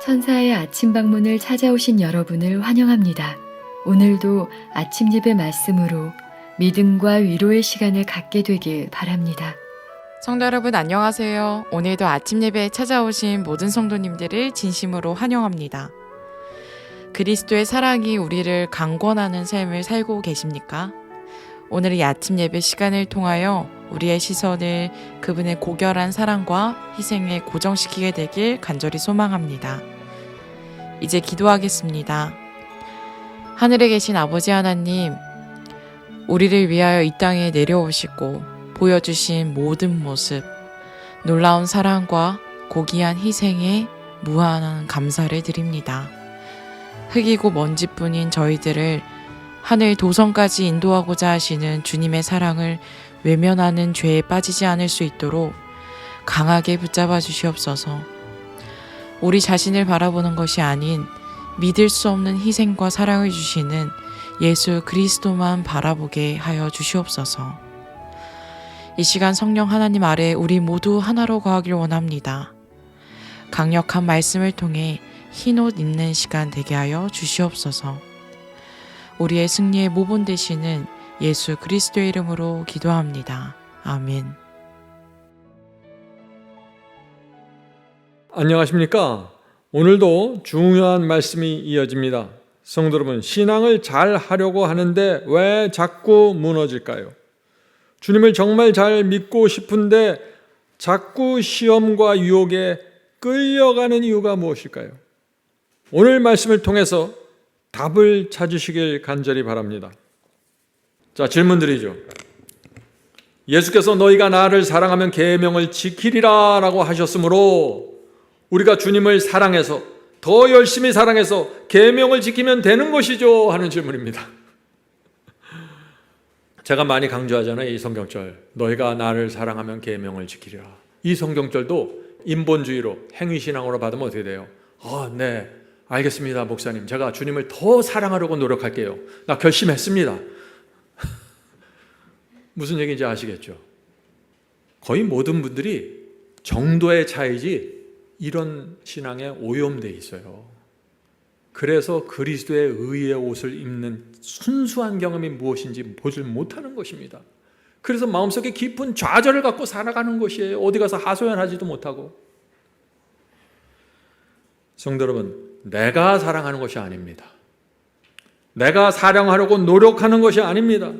천사의 아침 방문을 찾아오신 여러분을 환영합니다. 오늘도 아침 예배 말씀으로 믿음과 위로의 시간을 갖게 되길 바랍니다. 성도 여러분 안녕하세요. 오늘도 아침 예배에 찾아오신 모든 성도님들을 진심으로 환영합니다. 그리스도의 사랑이 우리를 강권하는 삶을 살고 계십니까? 오늘 이 아침 예배 시간을 통하여 우리의 시선을 그분의 고결한 사랑과 희생에 고정시키게 되길 간절히 소망합니다. 이제 기도하겠습니다. 하늘에 계신 아버지 하나님, 우리를 위하여 이 땅에 내려오시고 보여주신 모든 모습, 놀라운 사랑과 고귀한 희생에 무한한 감사를 드립니다. 흙이고 먼지뿐인 저희들을 하늘 도성까지 인도하고자 하시는 주님의 사랑을 외면하는 죄에 빠지지 않을 수 있도록 강하게 붙잡아 주시옵소서. 우리 자신을 바라보는 것이 아닌 믿을 수 없는 희생과 사랑을 주시는 예수 그리스도만 바라보게 하여 주시옵소서. 이 시간 성령 하나님 아래 우리 모두 하나로 거하길 원합니다. 강력한 말씀을 통해 흰옷 입는 시간 되게 하여 주시옵소서. 우리의 승리의 모본 되시는 예수 그리스도의 이름으로 기도합니다. 아멘. 안녕하십니까? 오늘도 중요한 말씀이 이어집니다. 성도 여러분, 신앙을 잘 하려고 하는데 왜 자꾸 무너질까요? 주님을 정말 잘 믿고 싶은데 자꾸 시험과 유혹에 끌려가는 이유가 무엇일까요? 오늘 말씀을 통해서 답을 찾으시길 간절히 바랍니다. 자, 질문 드리죠. 예수께서 너희가 나를 사랑하면 계명을 지키리라 라고 하셨으므로 우리가 주님을 사랑해서 더 열심히 사랑해서 계명을 지키면 되는 것이죠 하는 질문입니다. 제가 많이 강조하잖아요. 이 성경절, 너희가 나를 사랑하면 계명을 지키리라. 이 성경절도 인본주의로 행위신앙으로 받으면 어떻게 돼요? 네, 알겠습니다 목사님, 제가 주님을 더 사랑하려고 노력할게요. 나 결심했습니다. 무슨 얘기인지 아시겠죠? 거의 모든 분들이 정도의 차이지 이런 신앙에 오염되어 있어요. 그래서 그리스도의 의의 옷을 입는 순수한 경험이 무엇인지 보질 못하는 것입니다. 그래서 마음속에 깊은 좌절을 갖고 살아가는 것이에요. 어디 가서 하소연하지도 못하고. 성도 여러분, 내가 사랑하는 것이 아닙니다. 내가 사랑하려고 노력하는 것이 아닙니다.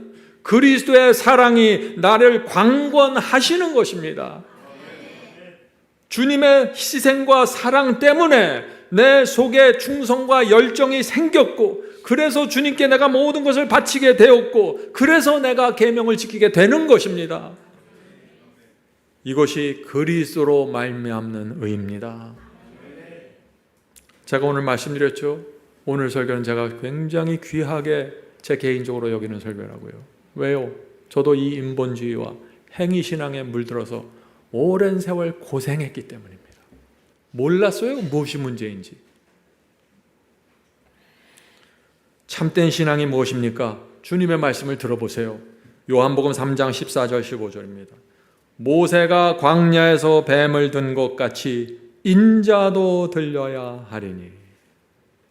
그리스도의 사랑이 나를 강권하시는 것입니다. 주님의 희생과 사랑 때문에 내 속에 충성과 열정이 생겼고, 그래서 주님께 내가 모든 것을 바치게 되었고, 그래서 내가 계명을 지키게 되는 것입니다. 이것이 그리스도로 말미암는 의입니다. 제가 오늘 말씀드렸죠. 오늘 설교는 제가 굉장히 귀하게 제 개인적으로 여기는 설교라고요. 왜요? 저도 이 인본주의와 행위신앙에 물들어서 오랜 세월 고생했기 때문입니다. 몰랐어요, 무엇이 문제인지. 참된 신앙이 무엇입니까? 주님의 말씀을 들어보세요. 요한복음 3장 14절 15절입니다. 모세가 광야에서 뱀을 든 것 같이 인자도 들려야 하리니.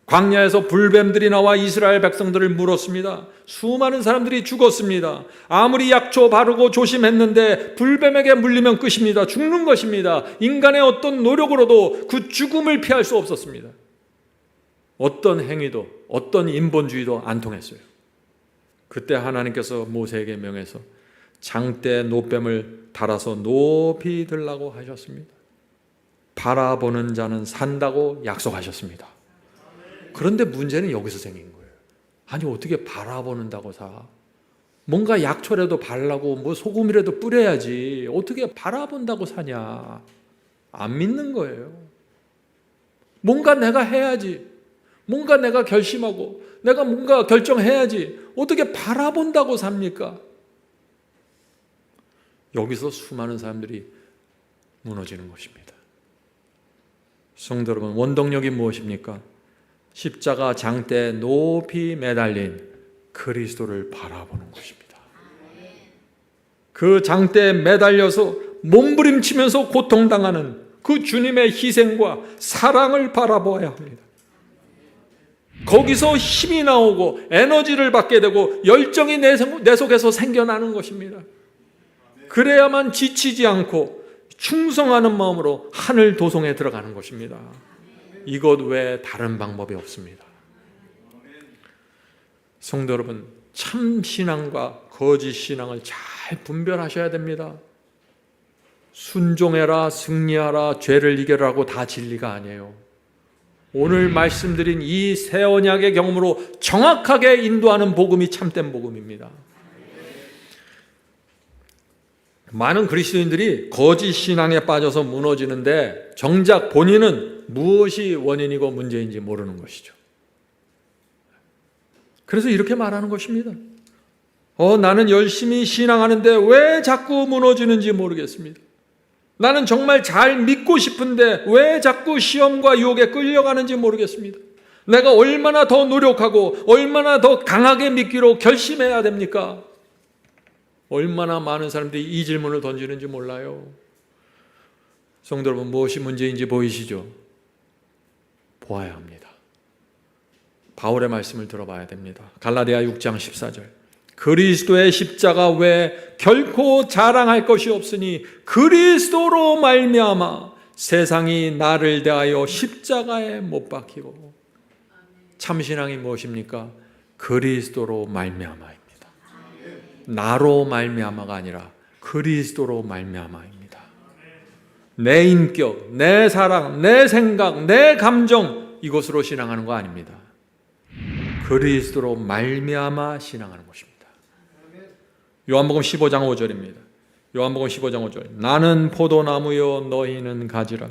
광야에서 불뱀들이 나와 이스라엘 백성들을 물었습니다. 수많은 사람들이 죽었습니다. 아무리 약초 바르고 조심했는데 불뱀에게 물리면 끝입니다. 죽는 것입니다. 인간의 어떤 노력으로도 그 죽음을 피할 수 없었습니다. 어떤 행위도, 어떤 인본주의도 안 통했어요. 그때 하나님께서 모세에게 명해서 장대 노뱀을 달아서 높이 들라고 하셨습니다. 바라보는 자는 산다고 약속하셨습니다. 그런데 문제는 여기서 생긴 거예요. 아니, 어떻게 바라보는다고 사? 뭔가 약초라도 바르고 뭐 소금이라도 뿌려야지. 어떻게 바라본다고 사냐? 안 믿는 거예요. 뭔가 내가 해야지. 뭔가 내가 결심하고 내가 뭔가 결정해야지. 어떻게 바라본다고 삽니까? 여기서 수많은 사람들이 무너지는 것입니다. 성도 여러분, 원동력이 무엇입니까? 십자가 장대에 높이 매달린 그리스도를 바라보는 것입니다. 그 장대에 매달려서 몸부림치면서 고통당하는 그 주님의 희생과 사랑을 바라보아야 합니다. 거기서 힘이 나오고 에너지를 받게 되고 열정이 내 속에서 생겨나는 것입니다. 그래야만 지치지 않고 충성하는 마음으로 하늘 도성에 들어가는 것입니다. 이것 외에 다른 방법이 없습니다. 성도 여러분, 참 신앙과 거짓 신앙을 잘 분별하셔야 됩니다. 순종해라, 승리하라, 죄를 이겨라고 다 진리가 아니에요. 오늘 말씀드린 이 새 언약의 경험으로 정확하게 인도하는 복음이 참된 복음입니다. 많은 그리스도인들이 거짓 신앙에 빠져서 무너지는데 정작 본인은 무엇이 원인이고 문제인지 모르는 것이죠. 그래서 이렇게 말하는 것입니다. 나는 열심히 신앙하는데 왜 자꾸 무너지는지 모르겠습니다. 나는 정말 잘 믿고 싶은데 왜 자꾸 시험과 유혹에 끌려가는지 모르겠습니다. 내가 얼마나 더 노력하고 얼마나 더 강하게 믿기로 결심해야 됩니까? 얼마나 많은 사람들이 이 질문을 던지는지 몰라요. 성도 여러분, 무엇이 문제인지 보이시죠? 보아야 합니다. 바울의 말씀을 들어봐야 됩니다. 갈라디아 6장 14절. 그리스도의 십자가 외에 결코 자랑할 것이 없으니 그리스도로 말미암아 세상이 나를 대하여 십자가에 못 박히고. 참신앙이 무엇입니까? 그리스도로 말미암아입니다. 나로 말미암아가 아니라 그리스도로 말미암아입니다. 내 인격, 내 사랑, 내 생각, 내 감정, 이것으로 신앙하는 거 아닙니다. 그리스도로 말미암아 신앙하는 것입니다. 요한복음 15장 5절입니다. 요한복음 15장 5절. 나는 포도나무요 너희는 가지라.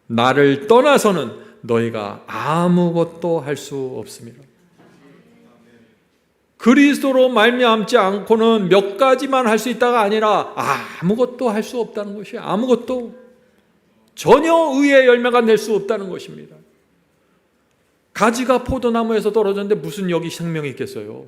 나를 떠나서는 너희가 아무것도 할 수 없습니다. 그리스도로 말미암지 않고는 몇 가지만 할 수 있다가 아니라 아무것도 할 수 없다는 것이에요. 아무것도. 전혀 의의 열매가 낼 수 없다는 것입니다. 가지가 포도나무에서 떨어졌는데 무슨 여기 생명이 있겠어요?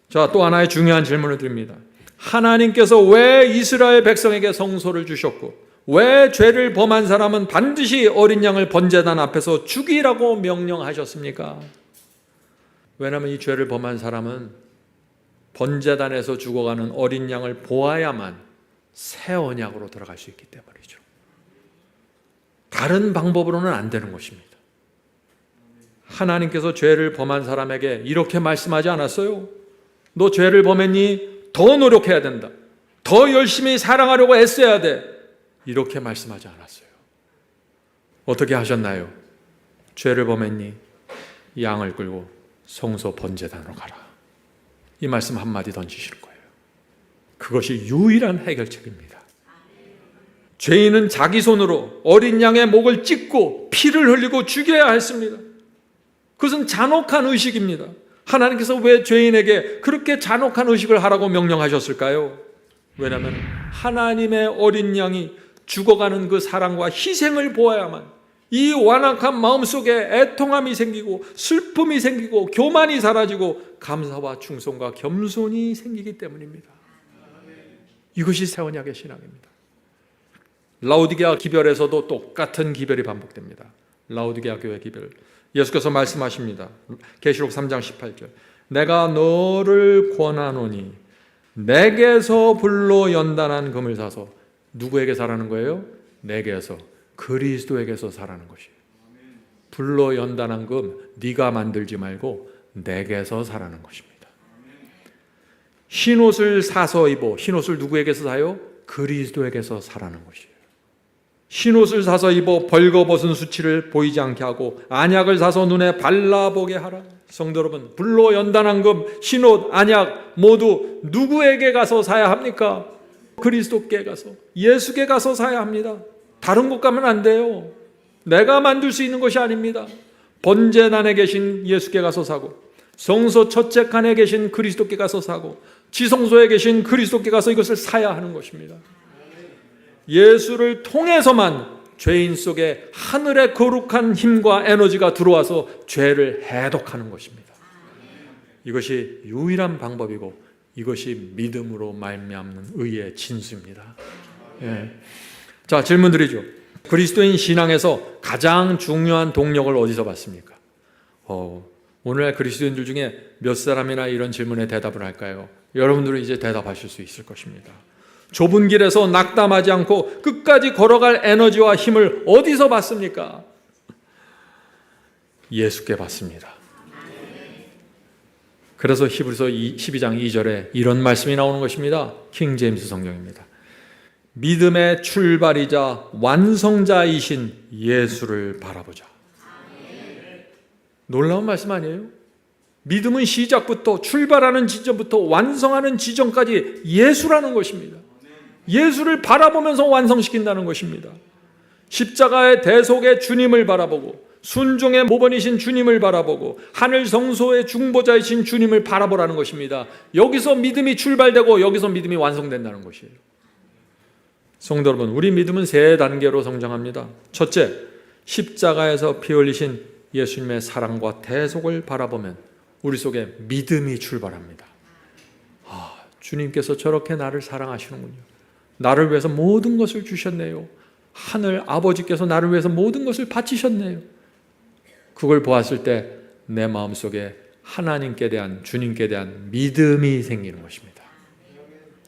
자, 또 하나의 중요한 질문을 드립니다. 하나님께서 왜 이스라엘 백성에게 성소를 주셨고 왜 죄를 범한 사람은 반드시 어린 양을 번제단 앞에서 죽이라고 명령하셨습니까? 왜냐하면 이 죄를 범한 사람은 번제단에서 죽어가는 어린 양을 보아야만 새 언약으로 들어갈 수 있기 때문이죠. 다른 방법으로는 안 되는 것입니다. 하나님께서 죄를 범한 사람에게 이렇게 말씀하지 않았어요? 너 죄를 범했니? 더 노력해야 된다. 더 열심히 사랑하려고 애써야 돼. 이렇게 말씀하지 않았어요. 어떻게 하셨나요? 죄를 범했니? 양을 끌고 성소 번제단으로 가라. 이 말씀 한마디 던지시는 거예요. 그것이 유일한 해결책입니다. 죄인은 자기 손으로 어린 양의 목을 찢고 피를 흘리고 죽여야 했습니다. 그것은 잔혹한 의식입니다. 하나님께서 왜 죄인에게 그렇게 잔혹한 의식을 하라고 명령하셨을까요? 왜냐하면 하나님의 어린 양이 죽어가는 그 사랑과 희생을 보아야만 이 완악한 마음속에 애통함이 생기고 슬픔이 생기고 교만이 사라지고 감사와 충성과 겸손이 생기기 때문입니다. 이것이 새 언약의 신앙입니다. 라오디게아 기별에서도 똑같은 기별이 반복됩니다. 라오디게아 교회 기별. 예수께서 말씀하십니다. 계시록 3장 18절. 내가 너를 권하노니 내게서 불로 연단한 금을 사서 누구에게 사라는 거예요? 내게서, 그리스도에게서 사라는 것이에요. 불로 연단한 금 네가 만들지 말고 내게서 사라는 것입니다. 흰옷을 사서 입어. 흰옷을 누구에게서 사요? 그리스도에게서 사라는 것이에요. 흰옷을 사서 입어 벌거벗은 수치를 보이지 않게 하고 안약을 사서 눈에 발라보게 하라. 성도 여러분, 불로 연단한 금, 흰옷, 안약 모두 누구에게 가서 사야 합니까? 그리스도께 가서, 예수께 가서 사야 합니다. 다른 곳 가면 안 돼요. 내가 만들 수 있는 것이 아닙니다. 번제단에 계신 예수께 가서 사고, 성소 첫째 칸에 계신 그리스도께 가서 사고, 지성소에 계신 그리스도께 가서 이것을 사야 하는 것입니다. 예수를 통해서만 죄인 속에 하늘의 거룩한 힘과 에너지가 들어와서 죄를 해독하는 것입니다. 이것이 유일한 방법이고 이것이 믿음으로 말미암는 의의 진수입니다. 예. 자, 질문 드리죠. 그리스도인 신앙에서 가장 중요한 동력을 어디서 받습니까? 오늘날 그리스도인들 중에 몇 사람이나 이런 질문에 대답을 할까요? 여러분들은 이제 대답하실 수 있을 것입니다. 좁은 길에서 낙담하지 않고 끝까지 걸어갈 에너지와 힘을 어디서 받습니까? 예수께 받습니다. 그래서 히브리서 12장 2절에 이런 말씀이 나오는 것입니다. 킹 제임스 성경입니다. 믿음의 출발이자 완성자이신 예수를 바라보자. 놀라운 말씀 아니에요? 믿음은 시작부터, 출발하는 지점부터 완성하는 지점까지 예수라는 것입니다. 예수를 바라보면서 완성시킨다는 것입니다. 십자가의 대속의 주님을 바라보고 순종의 모본이신 주님을 바라보고 하늘 성소의 중보자이신 주님을 바라보라는 것입니다. 여기서 믿음이 출발되고 여기서 믿음이 완성된다는 것이에요. 성도 여러분, 우리 믿음은 세 단계로 성장합니다. 첫째, 십자가에서 피 흘리신 예수님의 사랑과 대속을 바라보면 우리 속에 믿음이 출발합니다. 주님께서 저렇게 나를 사랑하시는군요. 나를 위해서 모든 것을 주셨네요. 하늘 아버지께서 나를 위해서 모든 것을 바치셨네요. 그걸 보았을 때 내 마음속에 하나님께 대한, 주님께 대한 믿음이 생기는 것입니다.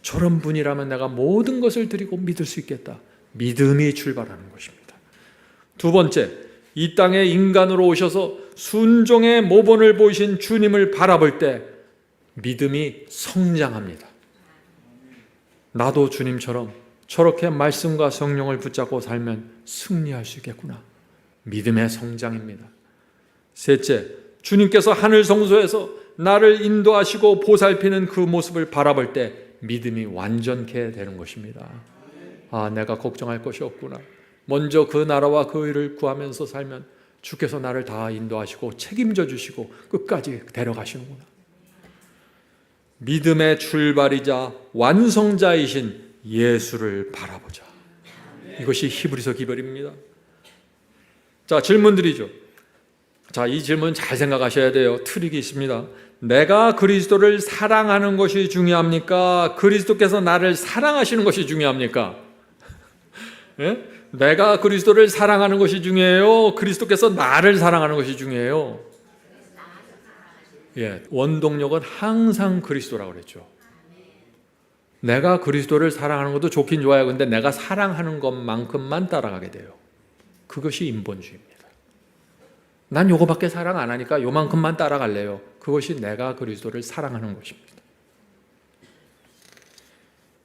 저런 분이라면 내가 모든 것을 드리고 믿을 수 있겠다. 믿음이 출발하는 것입니다. 두 번째, 이 땅에 인간으로 오셔서 순종의 모본을 보이신 주님을 바라볼 때 믿음이 성장합니다. 나도 주님처럼 저렇게 말씀과 성령을 붙잡고 살면 승리할 수 있겠구나. 믿음의 성장입니다. 셋째, 주님께서 하늘 성소에서 나를 인도하시고 보살피는 그 모습을 바라볼 때 믿음이 완전케 되는 것입니다. 내가 걱정할 것이 없구나. 먼저 그 나라와 그 의를 구하면서 살면 주께서 나를 다 인도하시고 책임져 주시고 끝까지 데려가시는구나. 믿음의 출발이자 완성자이신 예수를 바라보자. 이것이 히브리서 기별입니다. 자, 질문 드리죠. 자, 이 질문 잘 생각하셔야 돼요. 트릭이 있습니다. 내가 그리스도를 사랑하는 것이 중요합니까? 그리스도께서 나를 사랑하시는 것이 중요합니까? 예? 내가 그리스도를 사랑하는 것이 중요해요? 그리스도께서 나를 사랑하는 것이 중요해요? 예, 원동력은 항상 그리스도라고 그랬죠. 내가 그리스도를 사랑하는 것도 좋긴 좋아요. 근데 내가 사랑하는 것만큼만 따라가게 돼요. 그것이 인본주의입니다. 난 요거밖에 사랑 안 하니까 요만큼만 따라갈래요. 그것이 내가 그리스도를 사랑하는 것입니다.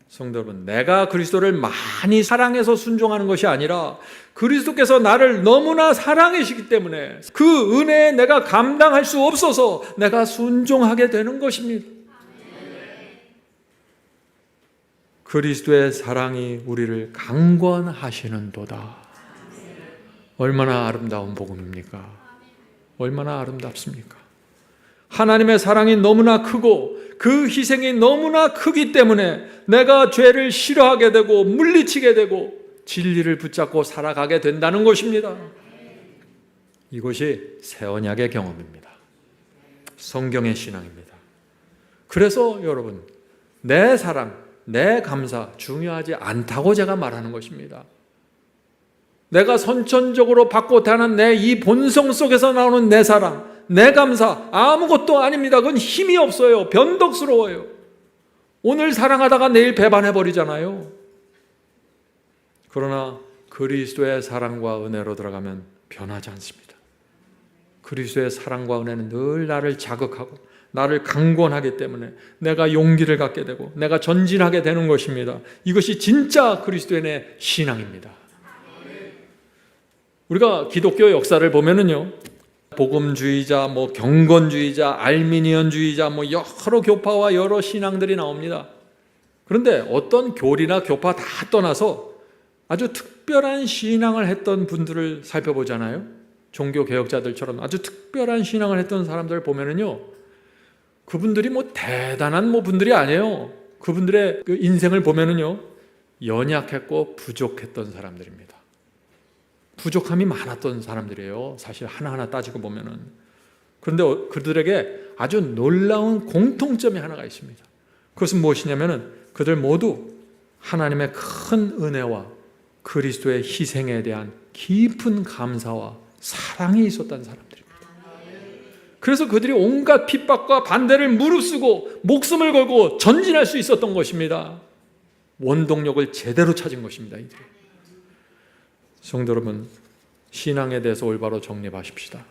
성도 여러분, 내가 그리스도를 많이 사랑해서 순종하는 것이 아니라 그리스도께서 나를 너무나 사랑하시기 때문에 그 은혜에 내가 감당할 수 없어서 내가 순종하게 되는 것입니다. 그리스도의 사랑이 우리를 강권하시는도다. 얼마나 아름다운 복음입니까? 얼마나 아름답습니까? 하나님의 사랑이 너무나 크고 그 희생이 너무나 크기 때문에 내가 죄를 싫어하게 되고 물리치게 되고 진리를 붙잡고 살아가게 된다는 것입니다. 이것이 새 언약의 경험입니다. 성경의 신앙입니다. 그래서 여러분, 내 사랑, 내 감사 중요하지 않다고 제가 말하는 것입니다. 내가 선천적으로 받고 태어난 내 이 본성 속에서 나오는 내 사랑, 내 감사 아무것도 아닙니다. 그건 힘이 없어요. 변덕스러워요. 오늘 사랑하다가 내일 배반해버리잖아요. 그러나 그리스도의 사랑과 은혜로 들어가면 변하지 않습니다. 그리스도의 사랑과 은혜는 늘 나를 자극하고 나를 강권하기 때문에 내가 용기를 갖게 되고 내가 전진하게 되는 것입니다. 이것이 진짜 그리스도인의 신앙입니다. 우리가 기독교 역사를 보면은요, 복음주의자, 경건주의자, 알미니언주의자, 여러 교파와 여러 신앙들이 나옵니다. 그런데 어떤 교리나 교파 다 떠나서 아주 특별한 신앙을 했던 분들을 살펴보잖아요. 종교 개혁자들처럼 아주 특별한 신앙을 했던 사람들을 보면은요, 그분들이 대단한 분들이 아니에요. 그분들의 그 인생을 보면은요, 연약했고 부족했던 사람들입니다. 부족함이 많았던 사람들이에요. 사실 하나하나 따지고 보면은. 그런데 그들에게 아주 놀라운 공통점이 하나가 있습니다. 그것은 무엇이냐면은 그들 모두 하나님의 큰 은혜와 그리스도의 희생에 대한 깊은 감사와 사랑이 있었던 사람들입니다. 그래서 그들이 온갖 핍박과 반대를 무릅쓰고 목숨을 걸고 전진할 수 있었던 것입니다. 원동력을 제대로 찾은 것입니다. 이들이. 성도 여러분, 신앙에 대해서 올바로 정립하십시다.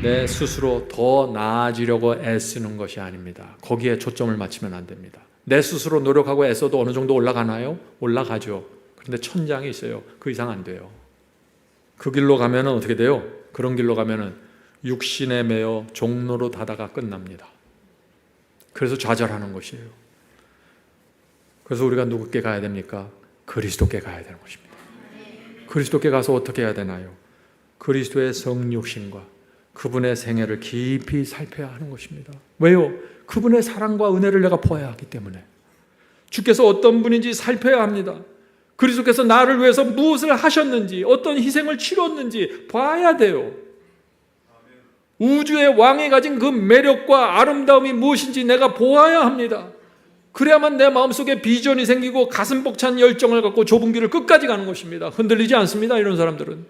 내 스스로 더 나아지려고 애쓰는 것이 아닙니다. 거기에 초점을 맞추면 안 됩니다. 내 스스로 노력하고 애써도 어느 정도 올라가나요? 올라가죠. 그런데 천장이 있어요. 그 이상 안 돼요. 그 길로 가면 어떻게 돼요? 그런 길로 가면 육신에 매여 종로로 다다가 끝납니다. 그래서 좌절하는 것이에요. 그래서 우리가 누구께 가야 됩니까? 그리스도께 가야 되는 것입니다. 그리스도께 가서 어떻게 해야 되나요? 그리스도의 성육신과 그분의 생애를 깊이 살펴야 하는 것입니다. 왜요? 그분의 사랑과 은혜를 내가 보아야 하기 때문에. 주께서 어떤 분인지 살펴야 합니다. 그리스도께서 나를 위해서 무엇을 하셨는지, 어떤 희생을 치렀는지 봐야 돼요. 우주의 왕이 가진 그 매력과 아름다움이 무엇인지 내가 보아야 합니다. 그래야만 내 마음속에 비전이 생기고 가슴 벅찬 열정을 갖고 좁은 길을 끝까지 가는 것입니다. 흔들리지 않습니다, 이런 사람들은.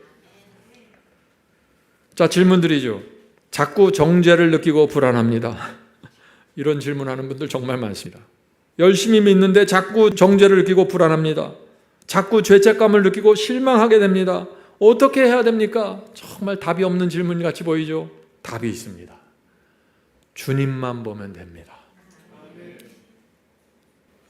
자, 질문드리죠. 자꾸 정죄를 느끼고 불안합니다. 이런 질문하는 분들 정말 많습니다. 열심히 믿는데 자꾸 정죄를 느끼고 불안합니다. 자꾸 죄책감을 느끼고 실망하게 됩니다. 어떻게 해야 됩니까? 정말 답이 없는 질문 같이 보이죠? 답이 있습니다. 주님만 보면 됩니다.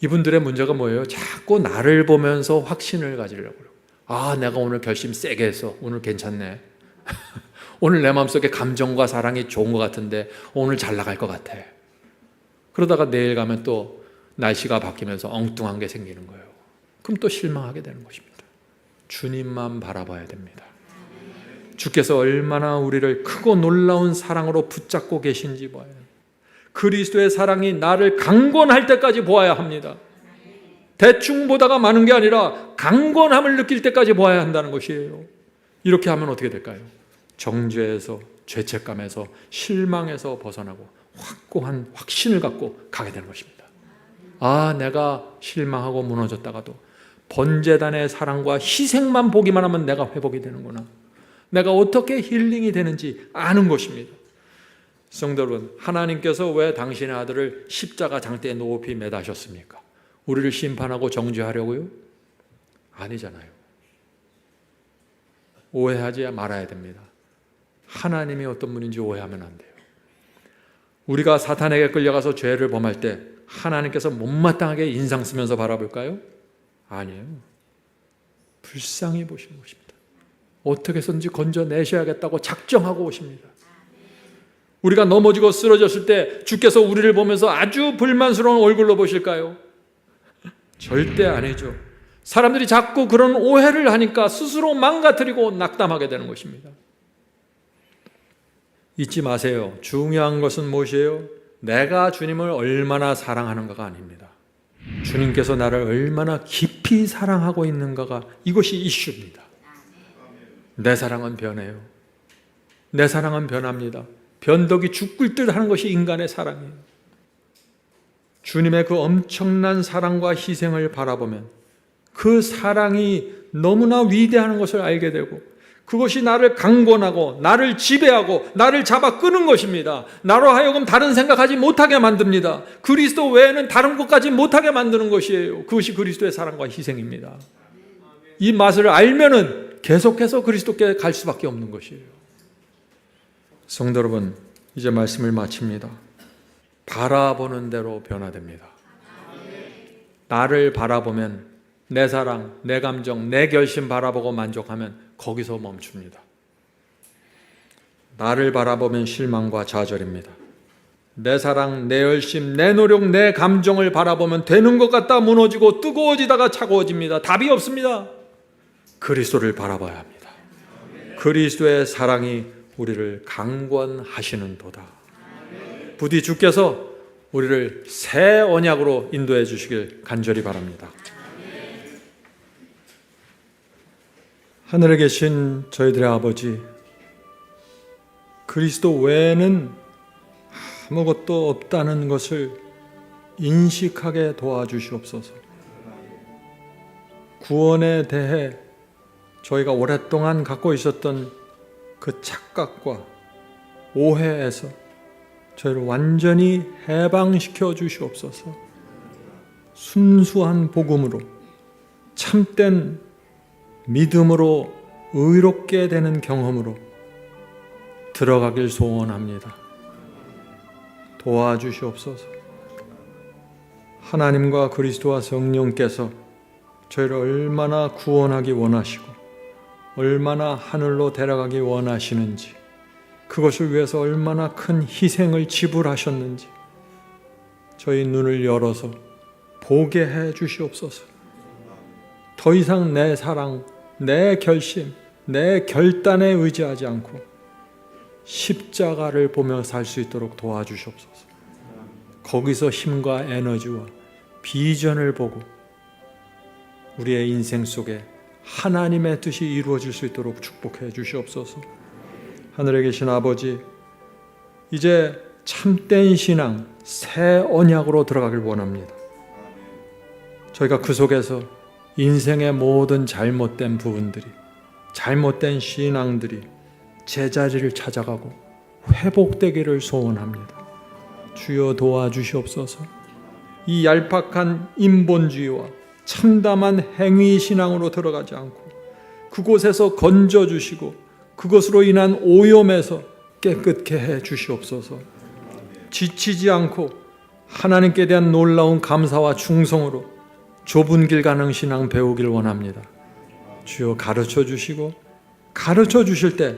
이분들의 문제가 뭐예요? 자꾸 나를 보면서 확신을 가지려고 그래요. 아, 내가 오늘 결심 세게 했어. 오늘 괜찮네. 오늘 내 마음속에 감정과 사랑이 좋은 것 같은데 오늘 잘 나갈 것 같아. 그러다가 내일 가면 또 날씨가 바뀌면서 엉뚱한 게 생기는 거예요. 그럼 또 실망하게 되는 것입니다. 주님만 바라봐야 됩니다. 주께서 얼마나 우리를 크고 놀라운 사랑으로 붙잡고 계신지 봐야 해요. 그리스도의 사랑이 나를 강권할 때까지 보아야 합니다. 대충 보다가 마는 게 아니라 강권함을 느낄 때까지 보아야 한다는 것이에요. 이렇게 하면 어떻게 될까요? 정죄에서, 죄책감에서, 실망에서 벗어나고 확고한 확신을 갖고 가게 되는 것입니다. 아, 내가 실망하고 무너졌다가도 번제단의 사랑과 희생만 보기만 하면 내가 회복이 되는구나. 내가 어떻게 힐링이 되는지 아는 것입니다. 성도 여러분, 하나님께서 왜 당신의 아들을 십자가 장대에 높이 매다셨습니까? 우리를 심판하고 정죄하려고요? 아니잖아요. 오해하지 말아야 됩니다. 하나님이 어떤 분인지 오해하면 안 돼요. 우리가 사탄에게 끌려가서 죄를 범할 때 하나님께서 못마땅하게 인상 쓰면서 바라볼까요? 아니에요. 불쌍히 보시는 것입니다. 어떻게 해서든지 건져내셔야겠다고 작정하고 오십니다. 우리가 넘어지고 쓰러졌을 때 주께서 우리를 보면서 아주 불만스러운 얼굴로 보실까요? 절대 아니죠. 사람들이 자꾸 그런 오해를 하니까 스스로 망가뜨리고 낙담하게 되는 것입니다. 잊지 마세요. 중요한 것은 무엇이에요? 내가 주님을 얼마나 사랑하는가가 아닙니다. 주님께서 나를 얼마나 깊이 사랑하고 있는가가 이것이 이슈입니다. 내 사랑은 변해요. 내 사랑은 변합니다. 변덕이 죽을 듯 하는 것이 인간의 사랑이에요. 주님의 그 엄청난 사랑과 희생을 바라보면 그 사랑이 너무나 위대한 것을 알게 되고 그것이 나를 강권하고 나를 지배하고 나를 잡아 끄는 것입니다. 나로 하여금 다른 생각하지 못하게 만듭니다. 그리스도 외에는 다른 것까지 못하게 만드는 것이에요. 그것이 그리스도의 사랑과 희생입니다. 이 맛을 알면은 계속해서 그리스도께 갈 수밖에 없는 것이에요. 성도 여러분, 이제 말씀을 마칩니다. 바라보는 대로 변화됩니다. 나를 바라보면 내 사랑, 내 감정, 내 결심 바라보고 만족하면 거기서 멈춥니다. 나를 바라보면 실망과 좌절입니다. 내 사랑, 내 열심, 내 노력, 내 감정을 바라보면 되는 것 같다 무너지고 뜨거워지다가 차가워집니다. 답이 없습니다. 그리스도를 바라봐야 합니다. 그리스도의 사랑이 우리를 강권하시는 도다. 부디 주께서 우리를 새 언약으로 인도해 주시길 간절히 바랍니다. 하늘에 계신 저희들의 아버지, 그리스도 외에는 아무것도 없다는 것을 인식하게 도와주시옵소서. 구원에 대해 저희가 오랫동안 갖고 있었던 그 착각과 오해에서 저희를 완전히 해방시켜 주시옵소서. 순수한 복음으로, 참된 믿음으로 의롭게 되는 경험으로 들어가길 소원합니다. 도와주시옵소서. 하나님과 그리스도와 성령께서 저희를 얼마나 구원하기 원하시고 얼마나 하늘로 데려가기 원하시는지, 그것을 위해서 얼마나 큰 희생을 지불하셨는지 저희 눈을 열어서 보게 해 주시옵소서. 더 이상 내 사랑, 내 결심, 내 결단에 의지하지 않고 십자가를 보며 살 수 있도록 도와주시옵소서. 거기서 힘과 에너지와 비전을 보고 우리의 인생 속에 하나님의 뜻이 이루어질 수 있도록 축복해 주시옵소서. 하늘에 계신 아버지, 이제 참된 신앙, 새 언약으로 들어가길 원합니다. 저희가 그 속에서 인생의 모든 잘못된 부분들이, 잘못된 신앙들이 제자리를 찾아가고 회복되기를 소원합니다. 주여 도와주시옵소서. 이 얄팍한 인본주의와 참담한 행위 신앙으로 들어가지 않고 그곳에서 건져주시고 그것으로 인한 오염에서 깨끗게 해 주시옵소서. 지치지 않고 하나님께 대한 놀라운 감사와 충성으로 좁은 길 가는 신앙 배우길 원합니다. 주여 가르쳐 주시고 가르쳐 주실 때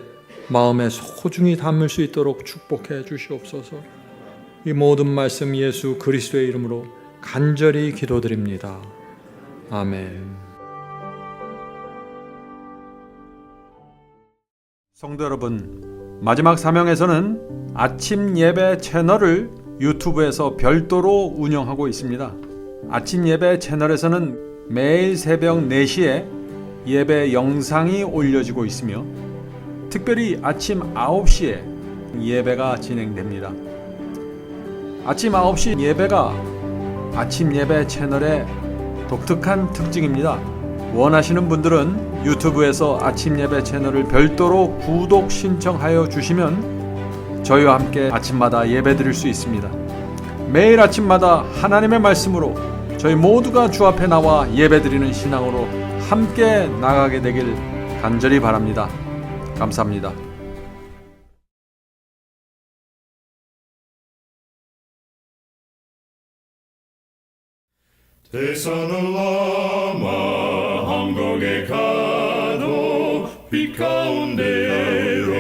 마음에 소중히 담을 수 있도록 축복해 주시옵소서. 이 모든 말씀 예수 그리스도의 이름으로 간절히 기도드립니다. 아멘. 성도 여러분, 마지막 사명에서는 아침 예배 채널을 유튜브에서 별도로 운영하고 있습니다. 아침 예배 채널에서는 매일 새벽 4시에 예배 영상이 올려지고 있으며 특별히 아침 9시에 예배가 진행됩니다. 아침 9시 예배가 아침 예배 채널의 독특한 특징입니다. 원하시는 분들은 유튜브에서 아침 예배 채널을 별도로 구독 신청하여 주시면 저희와 함께 아침마다 예배 드릴 수 있습니다. 매일 아침마다 하나님의 말씀으로 저희 모두가 주 앞에 나와 예배 드리는 신앙으로 함께 나가게 되길 간절히 바랍니다. 감사합니다. 대산을 넘어 한국에 가도 빛 가운데로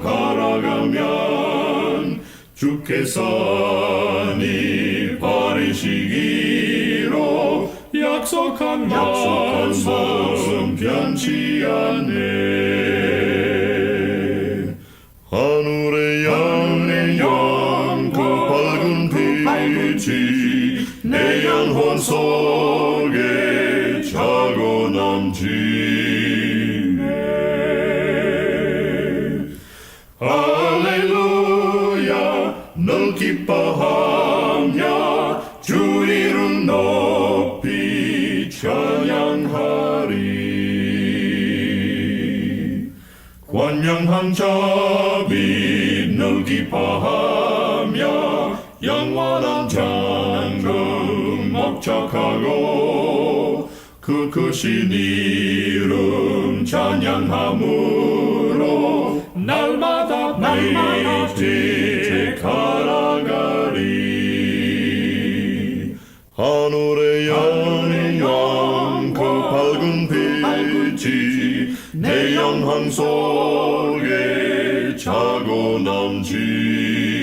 걸어가면 주께서 네 버리시기로 약속한 말씀 변치 않네. 하늘의 양 그 밝은 빛이 내 영혼 속에 차고 넘치네. 할렐루야 늘 기뻐하며 주 이름 높이 찬양하리. 권명한 자비 늘 기뻐하며 영원한 장금 목적하고 그 크신 이름 찬양함으로 날마다 빛에 걸어가리. 하늘의 영광 그 밝은 빛이 내 영혼 속에 차고 넘치